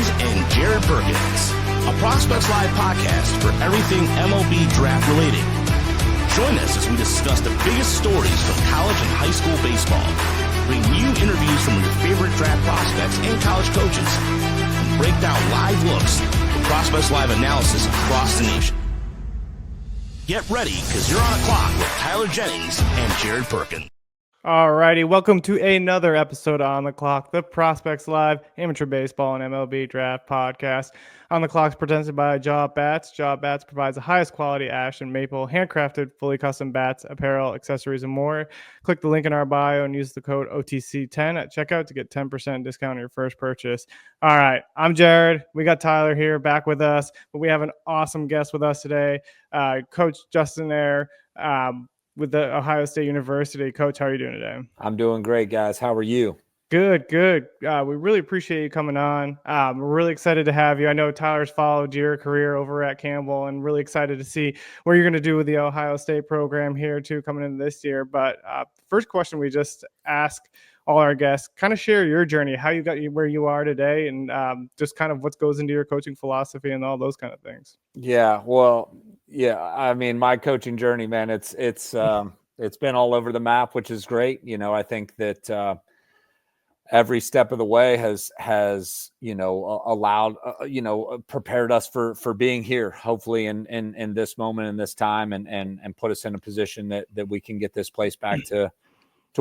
Jennings and Jared Perkins, a Prospects Live podcast for everything MLB draft related. Join us as we discuss the biggest stories from college and high school baseball, bring you interviews from your favorite draft prospects and college coaches, and break down live looks at Prospects Live analysis across the nation. Get ready, because you're on a clock with Tyler Jennings and Jared Perkins. All righty, welcome to another episode of On the Clock, the Prospects Live Amateur Baseball and MLB Draft Podcast. On the Clock is presented by Job Bats. Job Bats provides the highest quality ash and maple, handcrafted, fully custom bats, apparel, accessories, and more. Click the link in our bio and use the code OTC10 at checkout to get 10% discount on your first purchase. All right, I'm Jared. We got Tyler here back with us, but we have an awesome guest with us today, Coach Justin Haire, with the Ohio State University. Coach, how are you doing today? I'm doing great, guys. How are you? Good. We really appreciate you coming on. We're really excited to have you. I know Tyler's followed your career over at Campbell and really excited to see what you're going to do with the Ohio State program here too coming in this year. But first question we just ask all our guests, kind of share your journey, how you got where you are today, and just kind of what goes into your coaching philosophy and all those kind of things. Yeah, well, I mean, my coaching journey, man, it's been all over the map, which is great. You know, I think that every step of the way has allowed prepared us for being here, hopefully in this moment, in this time, and put us in a position that we can get this place back to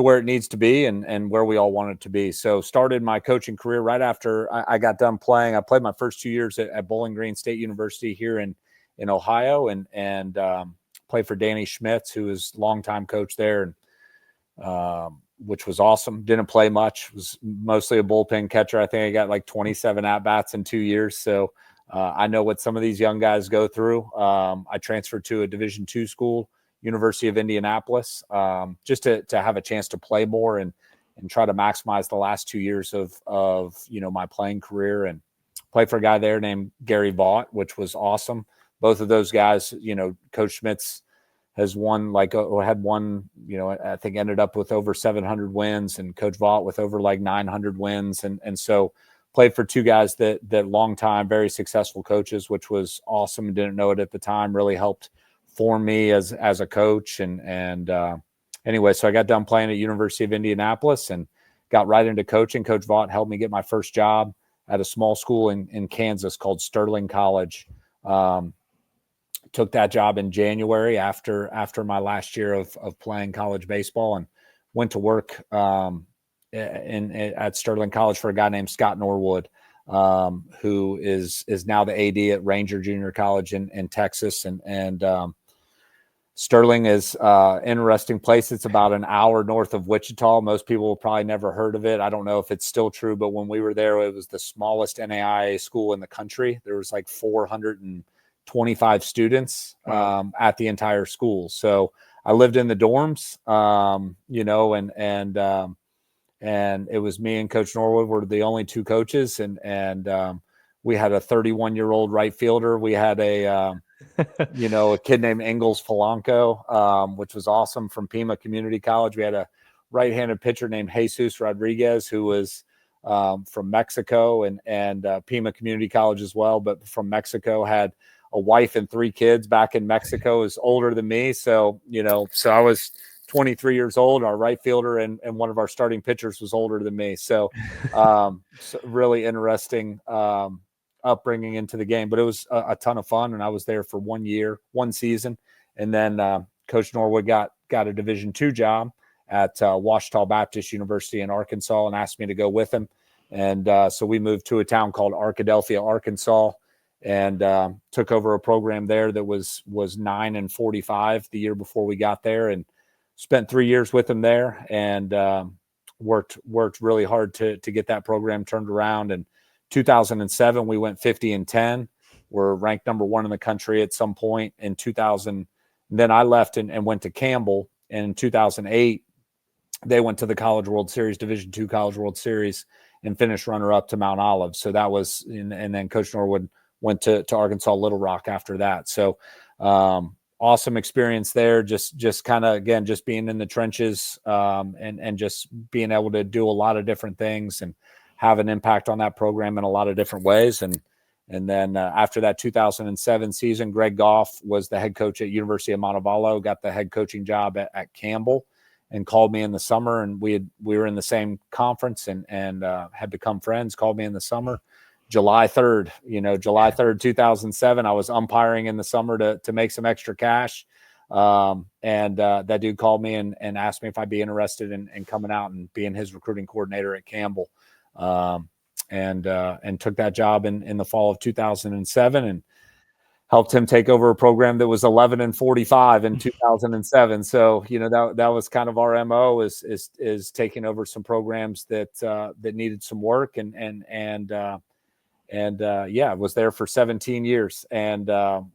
where it needs to be and where we all want it to be. So started my coaching career right after I got done playing. I played my first 2 years at Bowling Green State University here in Ohio and played for Danny Schmitz, who is longtime coach there, and which was awesome. Didn't play much, was mostly a bullpen catcher. I think I got like 27 at-bats in 2 years. So I know what some of these young guys go through. I transferred to a Division II school, University of Indianapolis, just to have a chance to play more and try to maximize the last 2 years of my playing career, and play for a guy there named Gary Vaught, which was awesome. Both of those guys, Coach Schmitz has had one, I think ended up with over 700 wins, and Coach Vaught with over like 900 wins. And so played for two guys that long time, very successful coaches, which was awesome. And didn't know it at the time, really helped form me as a coach. And anyway, so I got done playing at University of Indianapolis and got right into coaching. Coach Vaught helped me get my first job at a small school in Kansas called Sterling College. Took that job in January after my last year of playing college baseball, and went to work at Sterling College for a guy named Scott Norwood, who is now the AD at Ranger Junior College in Texas. And Sterling is an interesting place. It's about an hour north of Wichita. Most people have probably never heard of it. I don't know if it's still true, but when we were there, it was the smallest NAIA school in the country. There was like 425 students at the entire school. So I lived in the dorms, and it was me and Coach Norwood were the only two coaches, and we had a 31-year-old right fielder. We had a kid named Engels Polanco, which was awesome, from Pima Community College. We had a right-handed pitcher named Jesus Rodriguez, who was from Mexico and Pima Community College as well, but from Mexico, had a wife and 3 kids back in Mexico, is older than me. So I was 23 years old. Our right fielder and one of our starting pitchers was older than me. So really interesting upbringing into the game, but it was a ton of fun. And I was there for 1 year, 1 season. And then Coach Norwood got a Division II job at Ouachita Baptist University in Arkansas and asked me to go with him. And so we moved to a town called Arkadelphia, Arkansas, and took over a program there that was 9-45 the year before we got there, and spent 3 years with him there, and worked really hard to get that program turned around. And 2007, we went 50-10. We're ranked number 1 in the country at some point in 2000. Then I left and went to Campbell. And in 2008, they went to the College World Series, Division II College World Series, and finished runner-up to Mount Olive. So that was, and then Coach Norwood went to Arkansas Little Rock after that. So awesome experience there. Just kind of, again, just being in the trenches and just being able to do a lot of different things and have an impact on that program in a lot of different ways. And then after that 2007 season, Greg Goff was the head coach at University of Montevallo, got the head coaching job at Campbell, and called me in the summer. And we were in the same conference and had become friends, called me in the summer. July 3rd, 2007, I was umpiring in the summer to make some extra cash. That dude called me and asked me if I'd be interested in coming out and being his recruiting coordinator at Campbell. And took that job in the fall of 2007 and helped him take over a program that was 11-45 in 2007. So, that was kind of our MO is taking over some programs that needed some work was there for 17 years and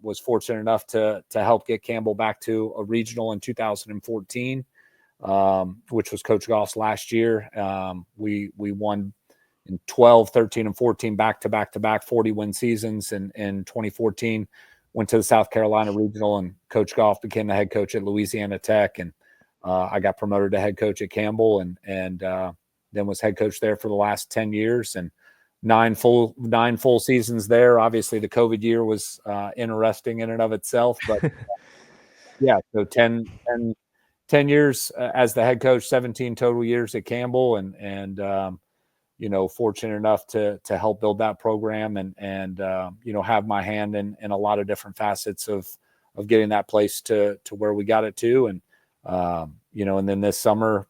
was fortunate enough to help get Campbell back to a regional in 2014, which was Coach Goff's last year. We won in 12, 13, and 14 back-to-back 40-win seasons. And in 2014, went to the South Carolina Regional, and Coach Goff became the head coach at Louisiana Tech. And I got promoted to head coach at Campbell and then was head coach there for the last 10 years. And 9 full seasons there. Obviously, the COVID year was interesting in and of itself, but so 10 years as the head coach, 17 total years at Campbell, and fortunate enough to help build that program and have my hand in a lot of different facets of getting that place to where we got it to, and then this summer,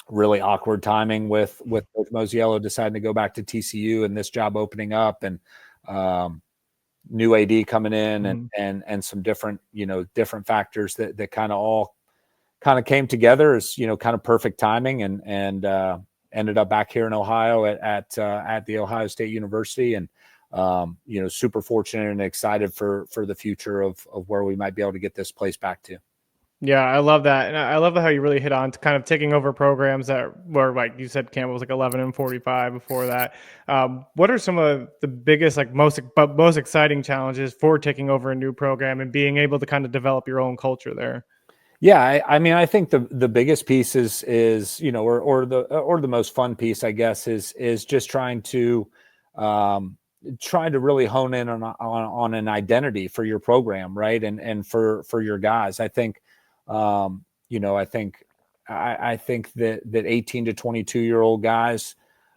really awkward timing with Coach Mosiello deciding to go back to TCU and this job opening up, and new AD coming in and some different factors that kind of came together as kind of perfect timing, and ended up back here in Ohio at the Ohio State University, and super fortunate and excited for the future of where we might be able to get this place back to. Yeah, I love that. And I love how you really hit on to kind of taking over programs that were, like you said, Campbell was like 11-45 before that. What are some of the biggest, most exciting challenges for taking over a new program and being able to kind of develop your own culture there? Yeah, I think the biggest piece is or the most fun piece, I guess, is just trying to really hone in on an identity for your program, right? And for your guys. I think I think that 18 to 22-year-old guys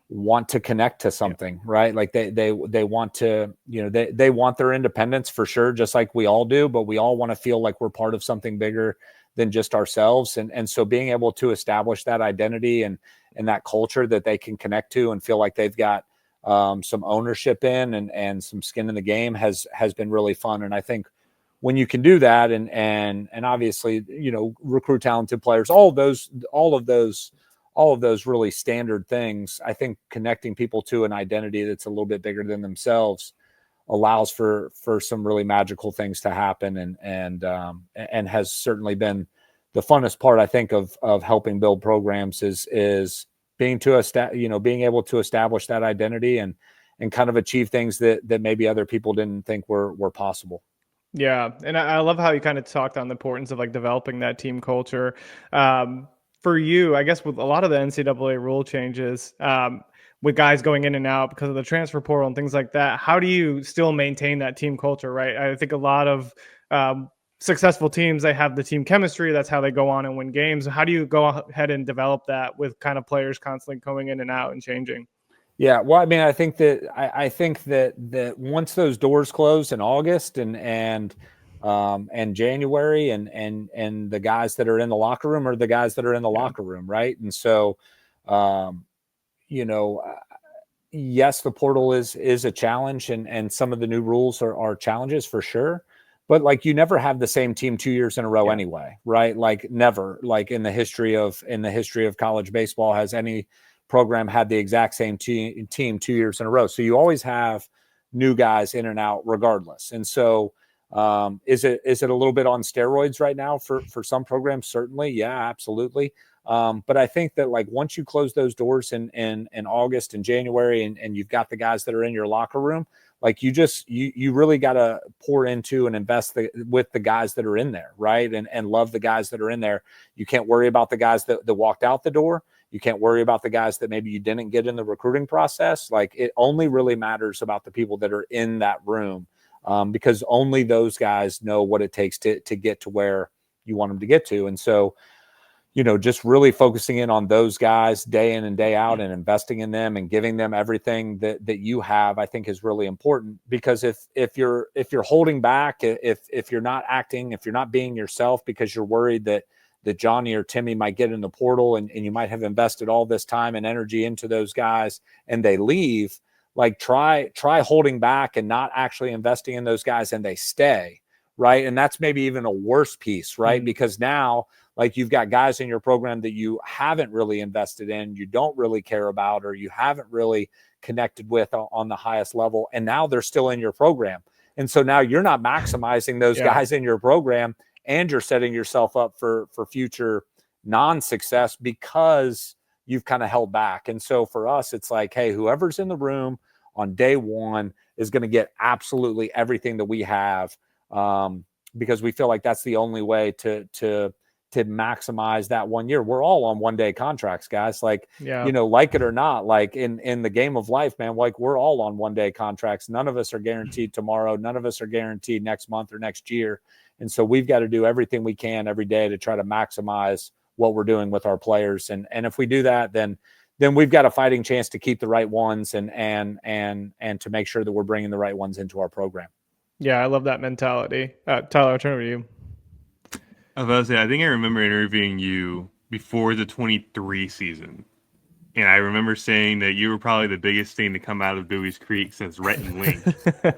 want to connect to something, right? Like they want to, they want their independence for sure, just like we all do, but we all want to feel like we're part of something bigger than just ourselves. And so being able to establish that identity and that culture that they can connect to and feel like they've got some ownership in and some skin in the game has been really fun. And I think when you can do that and obviously, recruit talented players, all of those really standard things, I think connecting people to an identity that's a little bit bigger than themselves allows for some really magical things to happen and has certainly been the funnest part, I think, of helping build programs is being able to establish that identity and kind of achieve things that maybe other people didn't think were possible. Yeah. And I love how you kind of talked on the importance of developing that team culture. For you, I guess with a lot of the NCAA rule changes, with guys going in and out because of the transfer portal and things like that, how do you still maintain that team culture, right? I think a lot of successful teams, they have the team chemistry. That's how they go on and win games. How do you go ahead and develop that with kind of players constantly going in and out and changing? Yeah, well, I think that once those doors close in August and January, and the guys that are in the locker room are the guys that are in the locker room, right? And so, yes, the portal is a challenge, and some of the new rules are challenges for sure. But you never have the same team 2 years in a row anyway, right? Never. In the history of college baseball has any program had the exact same team 2 years in a row. So you always have new guys in and out regardless. And so is it a little bit on steroids right now for some programs? Certainly. Yeah, absolutely. But I think that once you close those doors in August and January and you've got the guys that are in your locker room, you really got to pour into and invest with the guys that are in there, right? And love the guys that are in there. You can't worry about the guys that walked out the door. You can't worry about the guys that maybe you didn't get in the recruiting process. Like, it only really matters about the people that are in that room, because only those guys know what it takes to get to where you want them to get to. And so, just really focusing in on those guys day in and day out and investing in them and giving them everything that you have, I think is really important. Because if you're holding back, if you're not acting, if you're not being yourself because you're worried that Johnny or Timmy might get in the portal and you might have invested all this time and energy into those guys and they leave, like try holding back and not actually investing in those guys and they stay, right? And that's maybe even a worse piece, right? Because now, like, you've got guys in your program that you haven't really invested in, you don't really care about, or you haven't really connected with on the highest level, and now they're still in your program. And so now you're not maximizing those guys in your program, and you're setting yourself up for future non-success because you've kind of held back. And so for us, it's like, hey, whoever's in the room on day one is going to get absolutely everything that we have, because we feel like that's the only way to maximize that 1 year. We're all on 1 day contracts, guys. Like, like it or not, like in the game of life, man, like we're all on 1 day contracts. None of us are guaranteed tomorrow. None of us are guaranteed next month or next year. And so we've got to do everything we can every day to try to maximize what we're doing with our players. And if we do that, then we've got a fighting chance to keep the right ones and to make sure that we're bringing the right ones into our program. Yeah, I love that mentality. Tyler, I'll turn over to you. I was about to say, I think I remember interviewing you before the 23 season. And I remember saying that you were probably the biggest thing to come out of Bowie's Creek since Rhett and Link,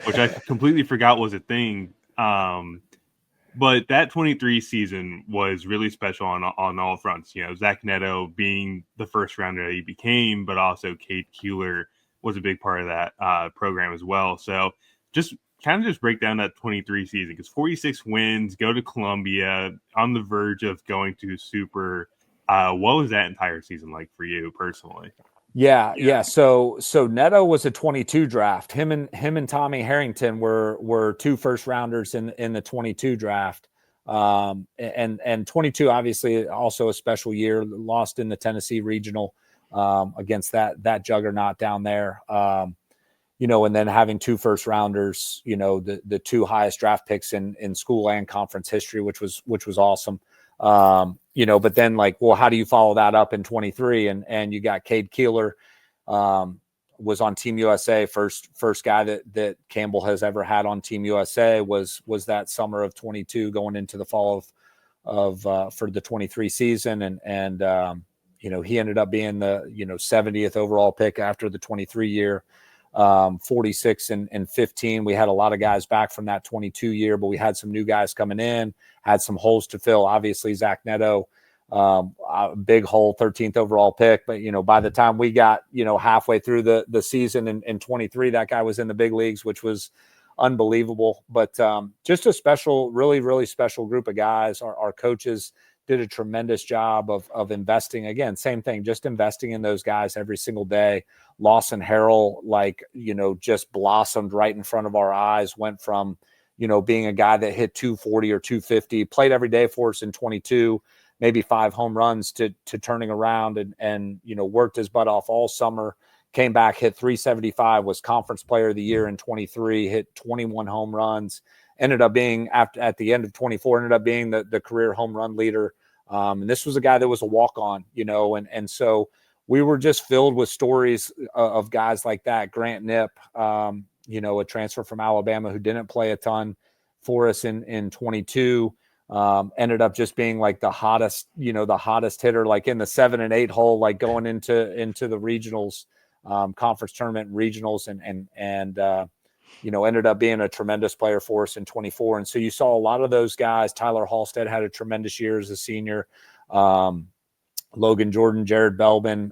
which I completely forgot was a thing. But that 23 season was really special on all fronts. Zach Neto being the first rounder that he became, but also Cade Keeler was a big part of that program as well. So just break down that 23 season, because 46 wins, go to Columbia, on the verge of going to Super. What was that entire season like for you personally? Yeah. So Neto was a 22 draft. Him and Tommy Harrington were two first rounders in the 22 draft. And 22 obviously also a special year. Lost in the Tennessee Regional against that juggernaut down there. And then having two first rounders, the two highest draft picks in school and conference history, which was awesome. But then how do you follow that up in 23? And you got Cade Keeler, was on Team USA. First guy that Campbell has ever had on Team USA was that summer of 22 going into the fall of for the 23 season. And he ended up being the, 70th overall pick after the 23 year. 46 and 15. We had a lot of guys back from that 22 year, but we had some new guys coming in, had some holes to fill. Obviously, Zach Neto, a big hole, 13th overall pick. But, by the time we got, halfway through the season in 23, that guy was in the big leagues, which was unbelievable. But just a special, really, really special group of guys. Our coaches did a tremendous job of investing. Again, same thing, just investing in those guys every single day. Lawson Harrell, just blossomed right in front of our eyes, went from, being a guy that hit 240 or 250, played every day for us in 22, maybe 5 home runs to turning around and worked his butt off all summer, came back, hit 375, was conference player of the year in 23, hit 21 home runs, ended up being at the end of 24, ended up being the career home run leader. And this was a guy that was a walk-on, and so we were just filled with stories of guys like that. Grant Knipp, a transfer from Alabama who didn't play a ton for us in 22, ended up just being the hottest hitter, in the 7 and 8 hole, going into the regionals, conference tournament regionals, and ended up being a tremendous player for us in 24. And so you saw a lot of those guys. Tyler Halstead had a tremendous year as a senior. Logan Jordan, Jared Belbin,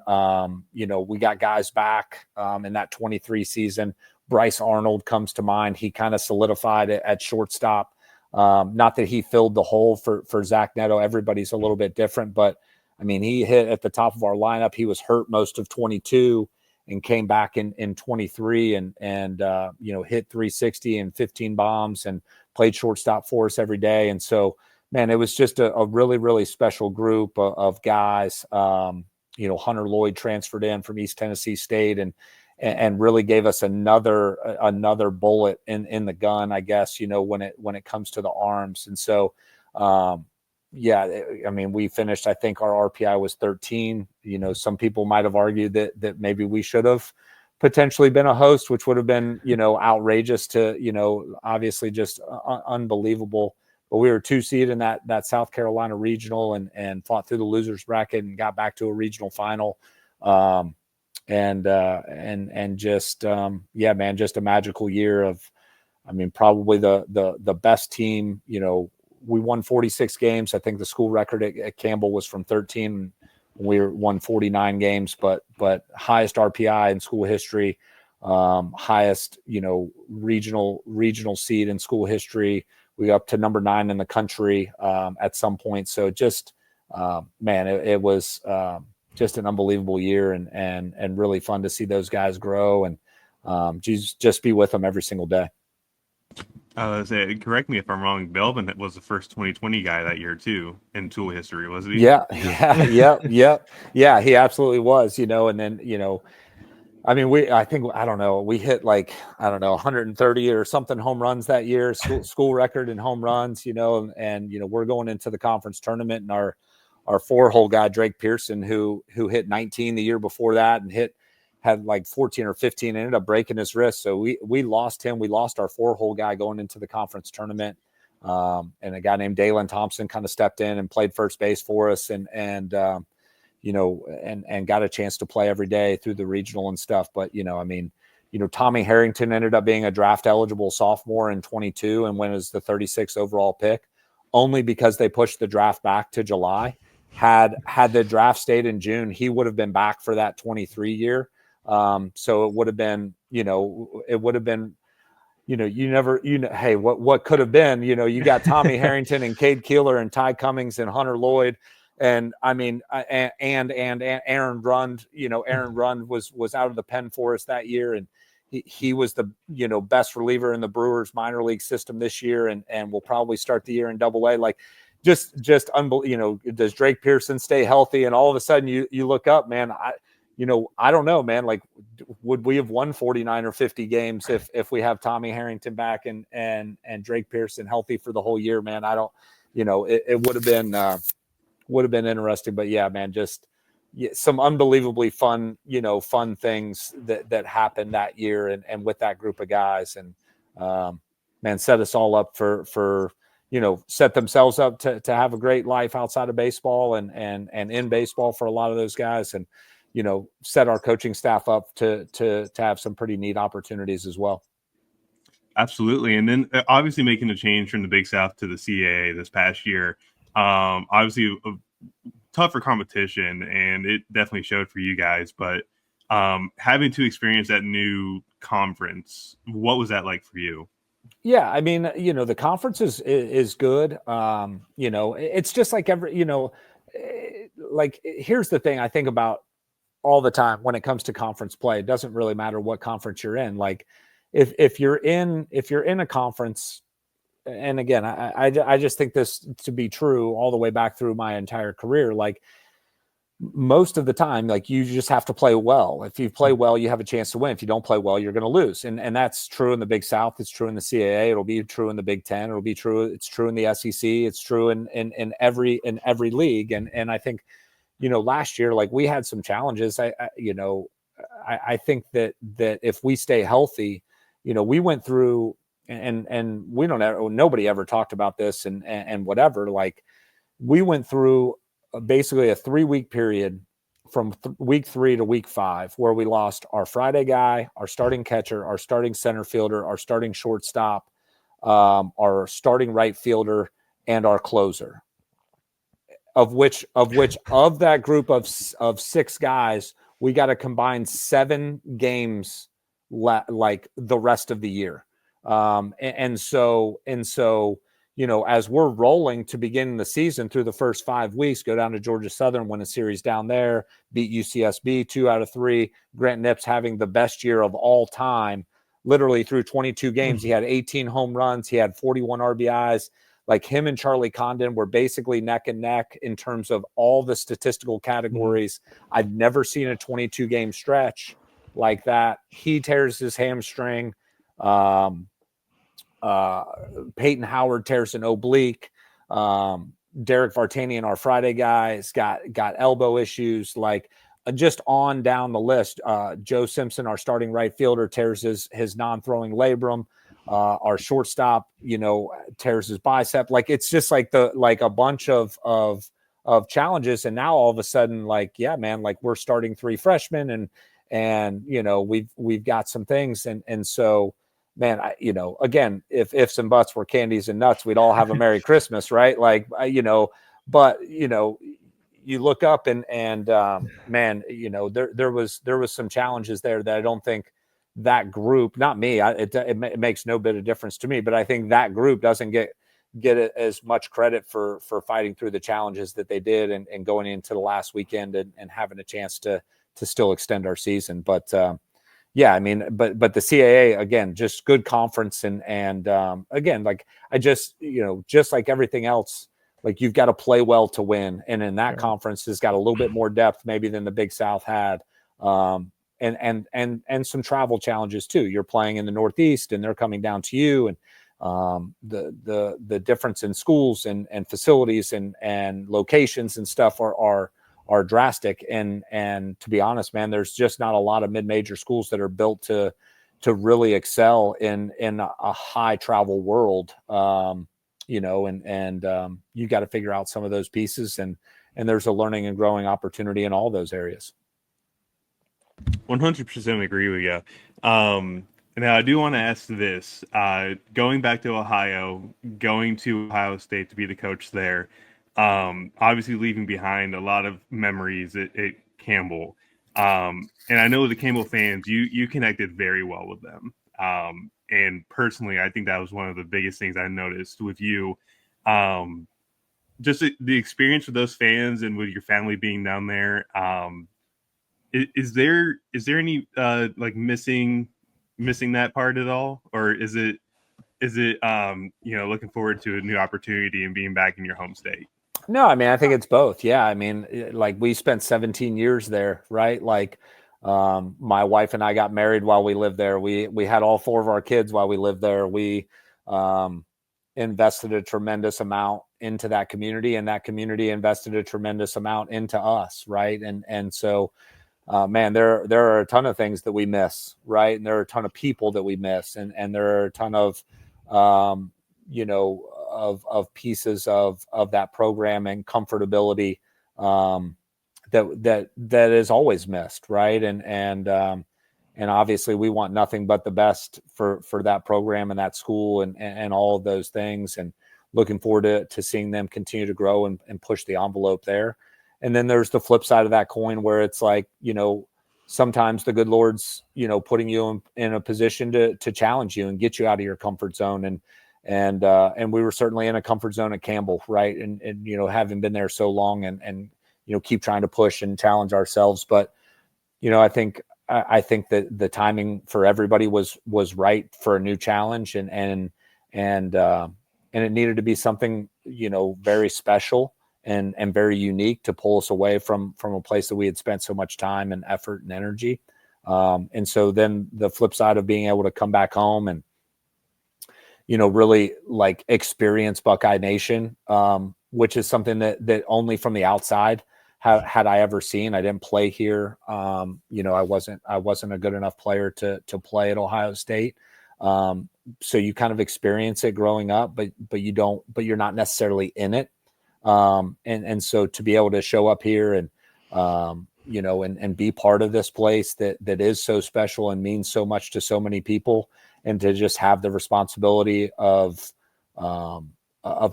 we got guys back in that 23 season. Bryce Arnold comes to mind. He kind of solidified it at shortstop. Not that he filled the hole for Zach Neto. Everybody's a little bit different, but I mean, he hit at the top of our lineup. He was hurt most of 22 and came back in 23 and hit 360 and 15 bombs and played shortstop for us every day. And so, man, it was just a really, really special group of guys. Hunter Lloyd transferred in from East Tennessee State and really gave us another bullet in the gun, I guess, when it comes to the arms. And so, we finished, I think our RPI was 13. Some people might've argued that maybe we should have potentially been a host, which would have been, outrageous to, obviously just unbelievable. But we were 2 seed in that South Carolina regional and fought through the losers bracket and got back to a regional final. Just a magical year of, probably the best team. We won 46 games. I think the school record at Campbell was from 13. We won 49 games, but highest RPI in school history, highest, regional seed in school history. We up to number 9 in the country at some point. So just, it was just an unbelievable year and really fun to see those guys grow and just be with them every single day. Correct me if I'm wrong, Belvin was the first 2020 guy that year too in tool history, wasn't he? Yeah, he absolutely was, and then, we hit 130 or something home runs that year, school record in home runs, and we're going into the conference tournament, and our 4-hole guy, Drake Pearson, who hit 19 the year before that and had like 14 or 15, ended up breaking his wrist. So we lost him. We lost our 4-hole guy going into the conference tournament. And a guy named Dalen Thompson kind of stepped in and played first base for us and got a chance to play every day through the regional and stuff. But, Tommy Harrington ended up being a draft eligible sophomore in 22 and went as the 36th overall pick only because they pushed the draft back to July. Had the draft stayed in June, he would have been back for that 23 year. So it would have been, hey, what could have been, you got Tommy Harrington and Cade Keeler and Ty Cummings and Hunter Lloyd. And and Aaron Rund, Aaron Rund was out of the pen for us that year. And he was the, best reliever in the Brewers minor league system this year. And will probably start the year in Double-A. Like just unbelievable, does Drake Pearson stay healthy? And all of a sudden you look up, man, I don't know, man, like, would we have won 49 or 50 games if we have Tommy Harrington back and Drake Pearson healthy for the whole year, man? I don't, it would have been interesting, but yeah, man, just some unbelievably fun things that happened that year and with that group of guys and, man, set us all up for, set themselves up to have a great life outside of baseball and in baseball for a lot of those guys. And, set our coaching staff up to have some pretty neat opportunities as well. Absolutely. And then obviously making a change from the Big South to the CAA this past year, obviously a tougher competition, and it definitely showed for you guys, but having to experience that new conference, what was that like for you? Yeah. The conference is good. It's just like here's the thing I think about all the time when it comes to conference play. It doesn't really matter what conference you're in. Like if you're in a conference, and again, I just think this to be true all the way back through my entire career. Like most of the time, like you just have to play well. If you play well, you have a chance to win. If you don't play well, you're going to lose. And that's true in the Big South. It's true in the CAA. It'll be true in the Big Ten. It'll be true. It's true in the SEC. It's true in every league. And I think, last year, like we had some challenges. I I think that if we stay healthy, we went through and we don't ever, nobody ever talked about this and whatever, like we went through basically a 3-week period from week 3 to week 5, where we lost our Friday guy, our starting catcher, our starting center fielder, our starting shortstop, our starting right fielder, and our closer. Of that group of 6 guys, we got to combine 7 games like the rest of the year. And so, as we're rolling to begin the season through the first 5 weeks, go down to Georgia Southern, win a series down there, beat UCSB 2 out of 3. Grant Nips having the best year of all time, literally through 22 games. He had 18 home runs. He had 41 RBIs. like him and Charlie Condon were basically neck and neck in terms of all the statistical categories. I've never seen a 22 game stretch like that. He tears his hamstring. Peyton Howard tears an oblique. Derek Vartanian, our Friday guy, has got elbow issues, like just on down the list. Joe Simpson, our starting right fielder, tears his non-throwing labrum. Our shortstop, tears his bicep. Like, it's just like a bunch of challenges. And now all of a sudden, like, yeah, man, like we're starting 3 freshmen and we've got some things. And so, man, again, if ifs and buts were candies and nuts, we'd all have a Merry Christmas, right? Like, but you look up and man, there was some challenges there that I don't think that group, not me, it makes no bit of difference to me, but I think that group doesn't get as much credit for fighting through the challenges that they did and going into the last weekend and having a chance to still extend our season. But yeah, I mean, but the CAA, again, just good conference. And again, like I just like everything else, like you've got to play well to win. And in that conference has got a little bit more depth maybe than the Big South had. And some travel challenges too. You're playing in the Northeast and they're coming down to you, and the difference in schools and facilities and locations and stuff are drastic. And to be honest, man, there's just not a lot of mid-major schools that are built to really excel in a high travel world. You got to figure out some of those pieces, and there's a learning and growing opportunity in all those areas. 100% agree with you. Now, I do want to ask this. Going back to Ohio, going to Ohio State to be the coach there, obviously leaving behind a lot of memories at Campbell. And I know the Campbell fans, you connected very well with them. And personally, I think that was one of the biggest things I noticed with you. Just the experience with those fans and with your family being down there. Is there any like missing that part at all, or is it looking forward to a new opportunity and being back in your home state? No, I mean, I think it's both. Yeah, I mean, like we spent 17 years there, right? Like my wife and I got married while we lived there. We had all 4 of our kids while we lived there. We invested a tremendous amount into that community, and that community invested a tremendous amount into us, right? And so man, there are a ton of things that we miss, right? And there are a ton of people that we miss, and there are a ton of of pieces of that program and comfortability that is always missed, right? And obviously we want nothing but the best for that program and that school and all of those things, and looking forward to seeing them continue to grow and push the envelope there. And then there's the flip side of that coin where it's like, sometimes the good Lord's, putting you in a position to challenge you and get you out of your comfort zone. And we were certainly in a comfort zone at Campbell, right? And having been there so long and keep trying to push and challenge ourselves. But, I think that the timing for everybody was right for a new challenge, and it needed to be something, very special and very unique to pull us away from a place that we had spent so much time and effort and energy. And so then the flip side of being able to come back home and, really like experience Buckeye Nation, which is something that only from the outside had I ever seen. I didn't play here. I wasn't a good enough player to play at Ohio State. So you kind of experience it growing up, but you're not necessarily in it. And so to be able to show up here and be part of this place that is so special and means so much to so many people, and to just have the responsibility of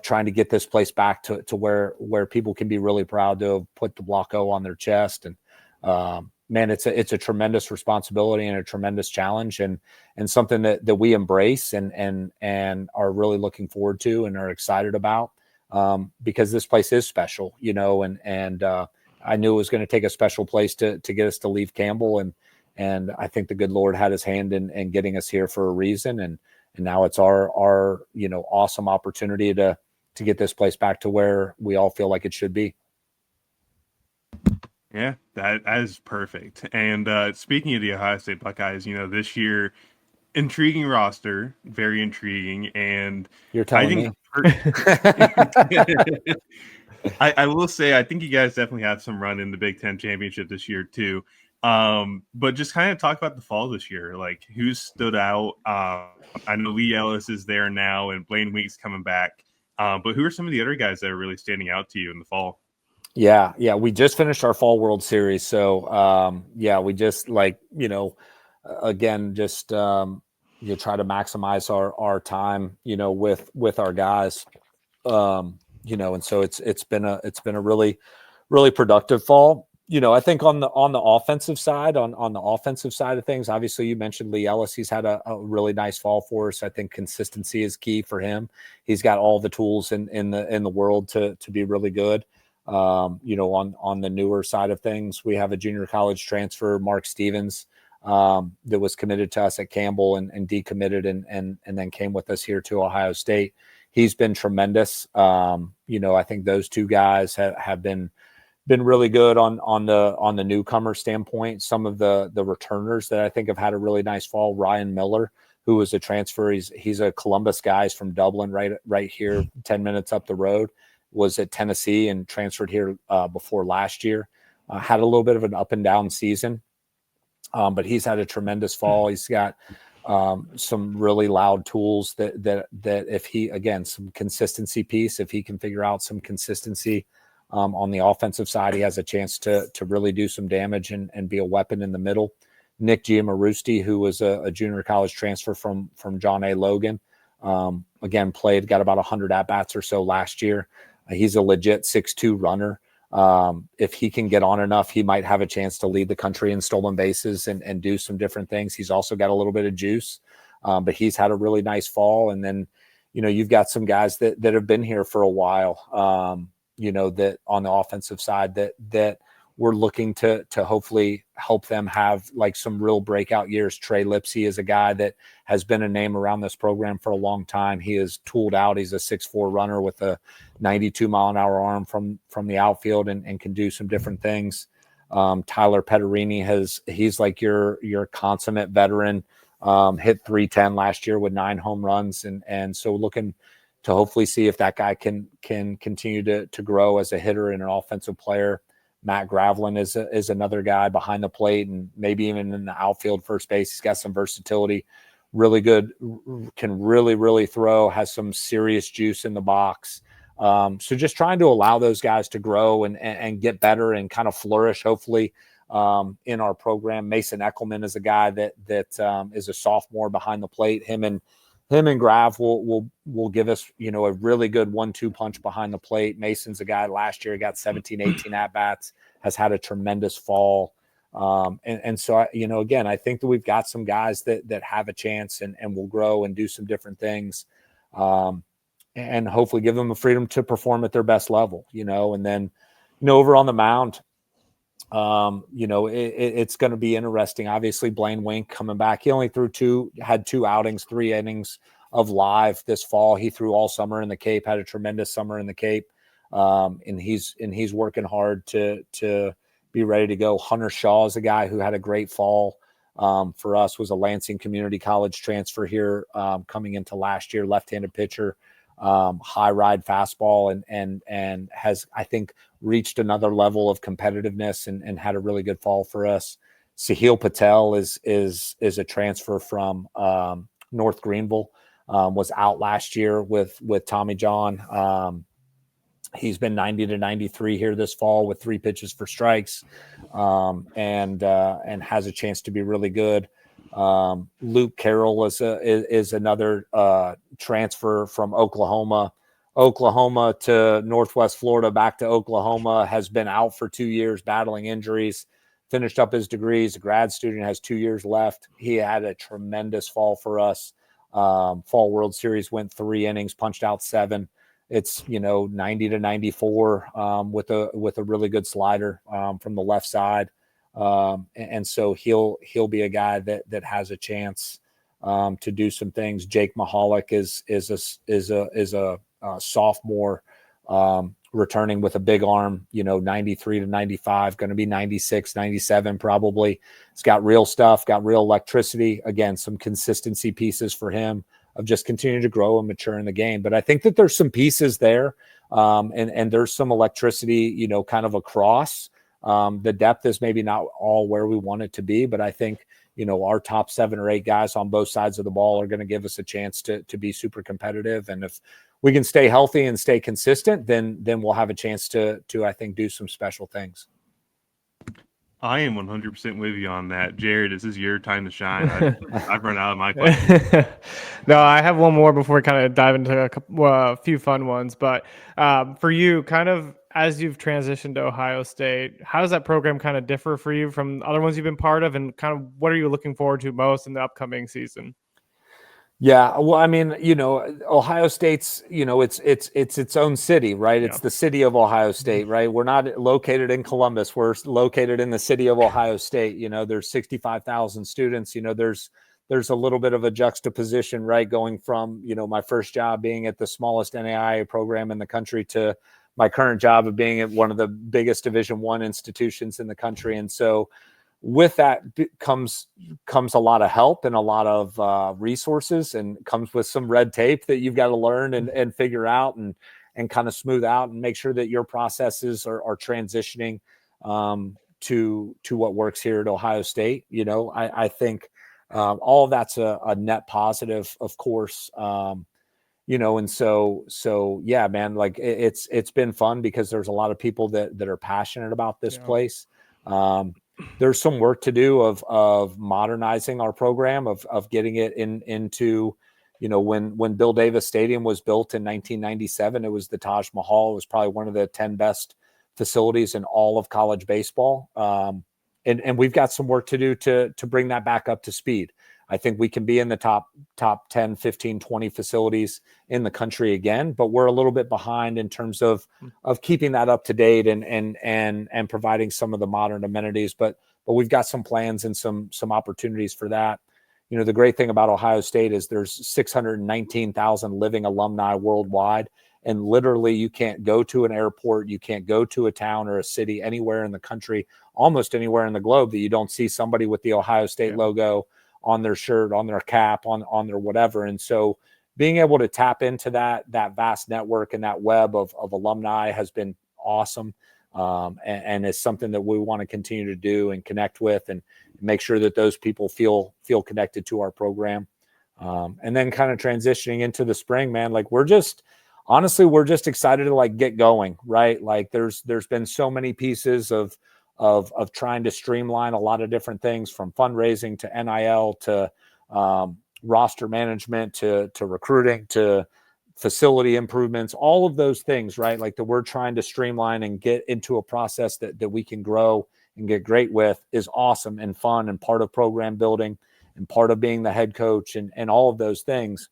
trying to get this place back to where people can be really proud to have put the Block O on their chest. And man, it's a tremendous responsibility and a tremendous challenge, and something that we embrace and are really looking forward to and are excited about. Because this place is special, and I knew it was going to take a special place to get us to leave Campbell. And I think the good Lord had his hand in getting us here for a reason. And now it's our awesome opportunity to get this place back to where we all feel like it should be. Yeah, that is perfect. And speaking of the Ohio State Buckeyes, this year, intriguing roster, very intriguing. And You're telling I think me. I will say, I think you guys definitely have some run in the Big Ten championship this year too. But just kind of talk about the fall this year, like who stood out. I know Lee Ellis is there now and Blaine Weeks coming back. But who are some of the other guys that are really standing out to you in the fall? Yeah. We just finished our fall World Series. So, we just again, just try to maximize our time, with our guys, and so it's been a really, really productive fall. I think on the offensive side, on the offensive side of things, obviously you mentioned Lee Ellis. He's had a really nice fall for us. I think consistency is key for him. He's got all the tools in the world to be really good. On the newer side of things, we have a junior college transfer, Mark Stevens, that was committed to us at Campbell and decommitted and then came with us here to Ohio State. He's been tremendous. I think those two guys have been really good on the newcomer standpoint. Some of the returners that I think have had a really nice fall, Ryan Miller, who was a transfer. He's a Columbus guy. He's from Dublin, right here, 10 minutes up the road, was at Tennessee and transferred here before last year. Had a little bit of an up and down season, but he's had a tremendous fall. He's got some really loud tools that if he, again, some consistency piece, if he can figure out some consistency on the offensive side, he has a chance to really do some damage and be a weapon in the middle. Nick Giamarusti, who was a junior college transfer from John A. Logan, again, got about 100 at-bats or so last year. He's a legit 6'2" runner. If he can get on enough, he might have a chance to lead the country in stolen bases and do some different things. He's also got a little bit of juice, but he's had a really nice fall. And then, you've got some guys that have been here for a while, that on the offensive side that we're looking to hopefully help them have like some real breakout years. Trey Lipsy is a guy that has been a name around this program for a long time. He is tooled out. He's a 6'4" runner with a 92-mile-an-hour arm from the outfield and can do some different things. Tyler Petterini he's like your consummate veteran, hit .310 last year with 9 home runs. And so looking to hopefully see if that guy can continue to grow as a hitter and an offensive player. Matt Gravlin is another guy behind the plate and maybe even in the outfield, first base. He's got some versatility, really good, can really, really throw, has some serious juice in the box. So just trying to allow those guys to grow and get better and kind of flourish, hopefully, in our program. Mason Eckelman is a guy that is a sophomore behind the plate. Him and Grav will give us, a really good 1-2 punch behind the plate. Mason's a guy last year got 17, 18 at-bats, has had a tremendous fall. And so, again, I think that we've got some guys that have a chance and will grow and do some different things, and hopefully give them the freedom to perform at their best level, and then, over on the mound, it's going to be interesting. Obviously, Blaine Wink coming back. He only had 2 outings, 3 innings of live this fall. He threw all summer in the Cape, had a tremendous summer in the Cape. And he's working hard to be ready to go. Hunter Shaw is a guy who had a great fall for us, was a Lansing Community College transfer here coming into last year, left-handed pitcher, high ride fastball and has, I think, reached another level of competitiveness and had a really good fall for us. Sahil Patel is a transfer from North Greenville, was out last year with Tommy John. He's been 90 to 93 here this fall with 3 pitches for strikes, and has a chance to be really good. Luke Carroll is another transfer from Oklahoma to Northwest Florida, back to Oklahoma, has been out for 2 years battling injuries, finished up his degrees, a grad student, has 2 years left. He had a tremendous fall for us. Fall World Series, went 3 innings, punched out 7. It's 90 to 94 with a really good slider from the left side, and so he'll be a guy that has a chance to do some things. Jake Mahalik is sophomore, returning with a big arm, 93 to 95, going to be 96, 97 probably. It's got real stuff, got real electricity. Again, some consistency pieces for him of just continuing to grow and mature in the game. But I think that there's some pieces there, and there's some electricity, kind of across. The depth is maybe not all where we want it to be, but I think, our top 7 or 8 guys on both sides of the ball are going to give us a chance to be super competitive. And if we can stay healthy and stay consistent, then we'll have a chance to I think, do some special things. I am 100% with you on that. Jared, this is your time to shine. I've run out of my questions. No, I have one more before we kind of dive into a few fun ones. But for you, kind of as you've transitioned to Ohio State, how does that program kind of differ for you from other ones you've been part of? And kind of what are you looking forward to most in the upcoming season? Yeah, well, I mean, Ohio State's, it's its own city, right? Yeah. It's the city of Ohio State, right? We're not located in Columbus. We're located in the city of Ohio State. There's 65,000 students. There's a little bit of a juxtaposition, right? Going from, my first job being at the smallest NAIA program in the country to my current job of being at one of the biggest Division I institutions in the country. And so with that comes a lot of help and a lot of resources, and comes with some red tape that you've got to learn and figure out and kind of smooth out and make sure that your processes are transitioning to what works here at Ohio State. I think all of that's a net positive, of course. And so yeah, man, like it's been fun because there's a lot of people that are passionate about this place. There's some work to do of modernizing our program, of getting it into, when Bill Davis Stadium was built in 1997, it was the Taj Mahal. It was probably one of the 10 best facilities in all of college baseball. And we've got some work to do to bring that back up to speed. I think we can be in the top 10, 15, 20 facilities in the country again, but we're a little bit behind in terms of keeping that up to date and providing some of the modern amenities. But we've got some plans and some opportunities for that. The great thing about Ohio State is there's 619,000 living alumni worldwide. And literally you can't go to an airport, you can't go to a town or a city anywhere in the country, almost anywhere in the globe, that you don't see somebody with the Ohio State logo on their shirt, on their cap, on their whatever. And so being able to tap into that vast network and that web of alumni has been awesome. And is something that we want to continue to do and connect with and make sure that those people feel connected to our program. And then kind of transitioning into the spring, man, like we're just excited to get going, right? Like there's been so many pieces of trying to streamline a lot of different things, from fundraising to NIL to roster management to recruiting to facility improvements, all of those things, right? Like that we're trying to streamline and get into a process that we can grow and get great with is awesome and fun and part of program building and part of being the head coach and all of those things.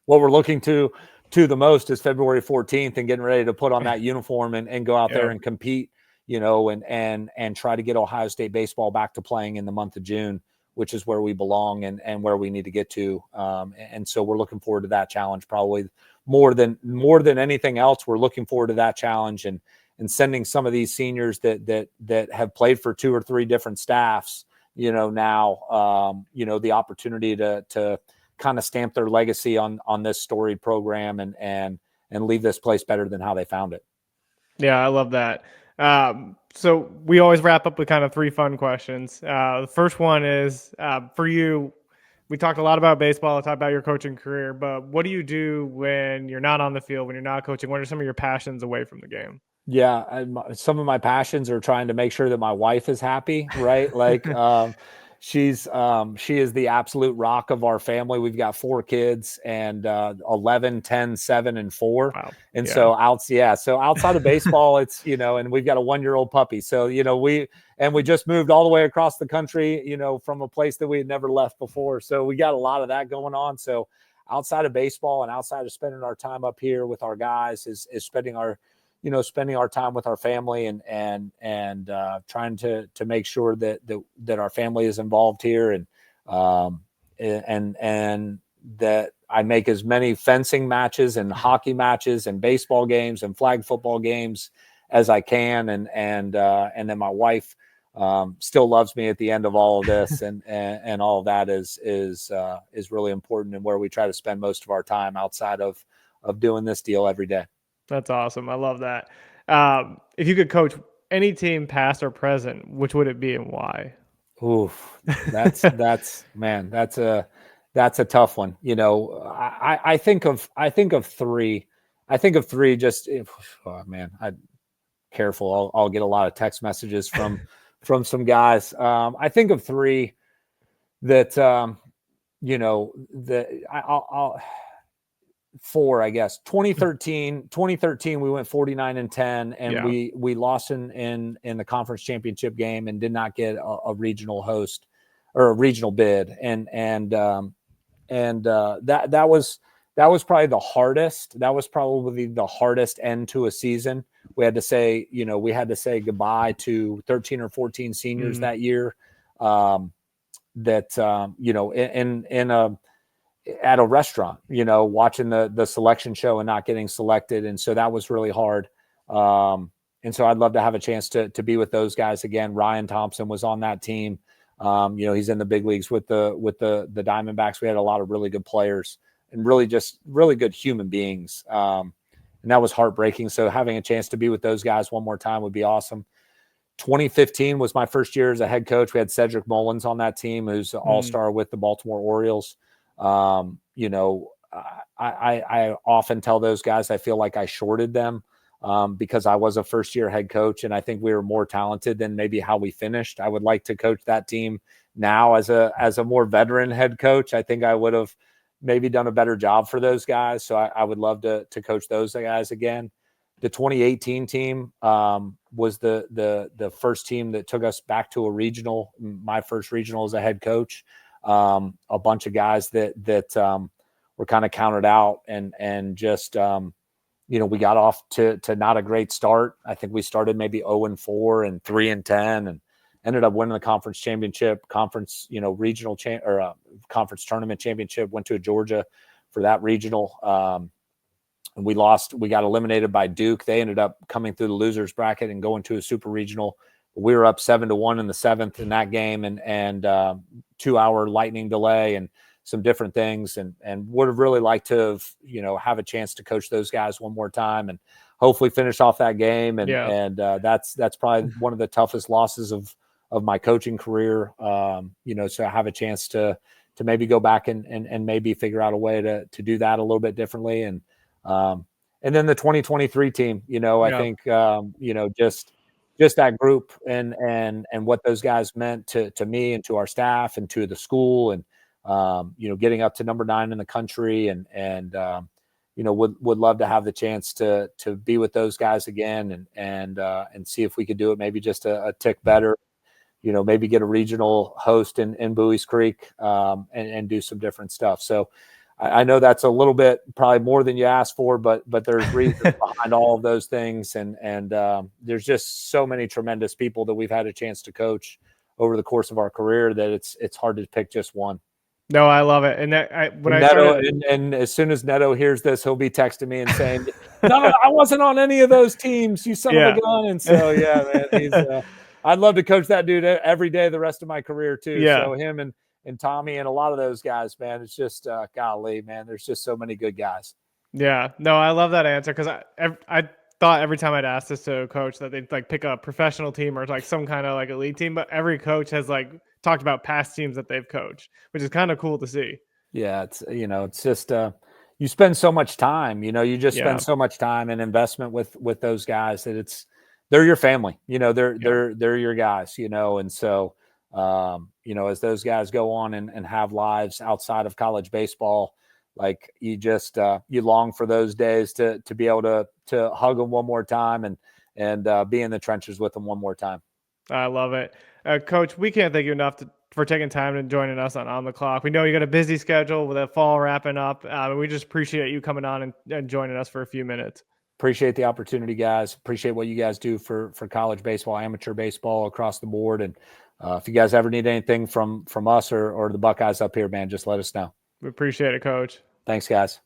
What we're looking to the most is February 14th and getting ready to put on that uniform and go out there and compete, and try to get Ohio State baseball back to playing in the month of June, which is where we belong and where we need to get to. And so we're looking forward to that challenge, probably more than anything else. We're looking forward to that challenge and sending some of these seniors that have played for 2 or 3 different staffs, now, the opportunity to kind of stamp their legacy on this storied program and leave this place better than how they found it. Yeah, I love that. So we always wrap up with kind of 3 fun questions. The first one is for you. We talked a lot about baseball, talked about your coaching career, but what do you do when you're not on the field, when you're not coaching? What are some of your passions away from the game? Yeah, some of my passions are trying to make sure that my wife is happy, right? Like she is the absolute rock of our family. We've got 4 kids and 11, 10, 7, and 4. Wow. And so outside of baseball, it's, and we've got a 1-year-old puppy. So, we just moved all the way across the country, from a place that we had never left before. So we got a lot of that going on. So outside of baseball and outside of spending our time up here with our guys is spending our time with our family and trying to make sure that our family is involved here and that I make as many fencing matches and hockey matches and baseball games and flag football games as I can. And then my wife still loves me at the end of all of this. and all of that is really important, and where we try to spend most of our time outside of doing this deal every day. That's awesome. I love that. If you could coach any team, past or present, which would it be and why? Oof, that's a tough one. I think of three. Just, oh man, careful. I'll get a lot of text messages from some guys. I think of three that I'll four, I guess. 2013, we went 49-10, and we lost in the conference championship game and did not get a regional host or a regional bid. That was probably the hardest. That was probably the hardest end to a season. We had to say goodbye to 13 or 14 seniors that year. At a restaurant, watching the selection show and not getting selected. And so that was really hard. And so I'd love to have a chance to be with those guys again. Ryan Thompson was on that team. He's in the big leagues with the Diamondbacks. We had a lot of really good players and really good human beings. And that was heartbreaking. So having a chance to be with those guys one more time would be awesome. 2015 was my first year as a head coach. We had Cedric Mullins on that team, who's an all-star with the Baltimore Orioles. I often tell those guys I feel like I shorted them because I was a first-year head coach, and I think we were more talented than maybe how we finished. I would like to coach that team now as a more veteran head coach. I think I would have maybe done a better job for those guys. So I would love to coach those guys again. The 2018 team was the first team that took us back to a regional. My first regional as a head coach. A bunch of guys that were kind of counted out and just we got off to not a great start. I think we started maybe 0-4 and 3-10 and ended up winning the conference championship, regional conference tournament championship. Went to Georgia for that regional. And we lost. We got eliminated by Duke. They ended up coming through the losers bracket and going to a super regional. We were up 7-1 in the seventh in that game, and 2-hour lightning delay and some different things, and would have really liked to have a chance to coach those guys one more time and hopefully finish off that game. And that's probably one of the toughest losses of my coaching career. So I have a chance to maybe go back and maybe figure out a way to do that a little bit differently. And then the 2023 team, I think just that group and what those guys meant to me and to our staff and to the school, and getting up to number 9 in the country, and would love to have the chance to be with those guys again and see if we could do it maybe just a tick better, maybe get a regional host in Buies Creek, and do some different stuff. So I know that's a little bit probably more than you asked for, but there's reasons behind all of those things. And there's just so many tremendous people that we've had a chance to coach over the course of our career that it's hard to pick just one. No, I love it. And and as soon as Neto hears this, he'll be texting me and saying, no, I wasn't on any of those teams, you son of a gun. And so, yeah, man, I'd love to coach that dude every day the rest of my career too. Yeah. So him and Tommy and a lot of those guys, man, it's just golly, man, there's just so many good guys. Yeah, no, I love that answer, because I thought every time I'd ask this to a coach that they'd like pick a professional team or like some kind of like elite team, but every coach has like talked about past teams that they've coached, which is kind of cool to see. Yeah, it's just you spend so much time, spend so much time and investment with those guys that they're your family, they're your guys, and so as those guys go on and have lives outside of college baseball, like you just you long for those days to be able to hug them one more time and be in the trenches with them one more time. I love it. Coach, we can't thank you enough for taking time and joining us on the clock. We know you got a busy schedule with the fall wrapping up. We just appreciate you coming on and joining us for a few minutes. Appreciate the opportunity, guys. Appreciate what you guys do for college baseball, amateur baseball across the board. And if you guys ever need anything from us or the Buckeyes up here, man, just let us know. We appreciate it, Coach. Thanks, guys.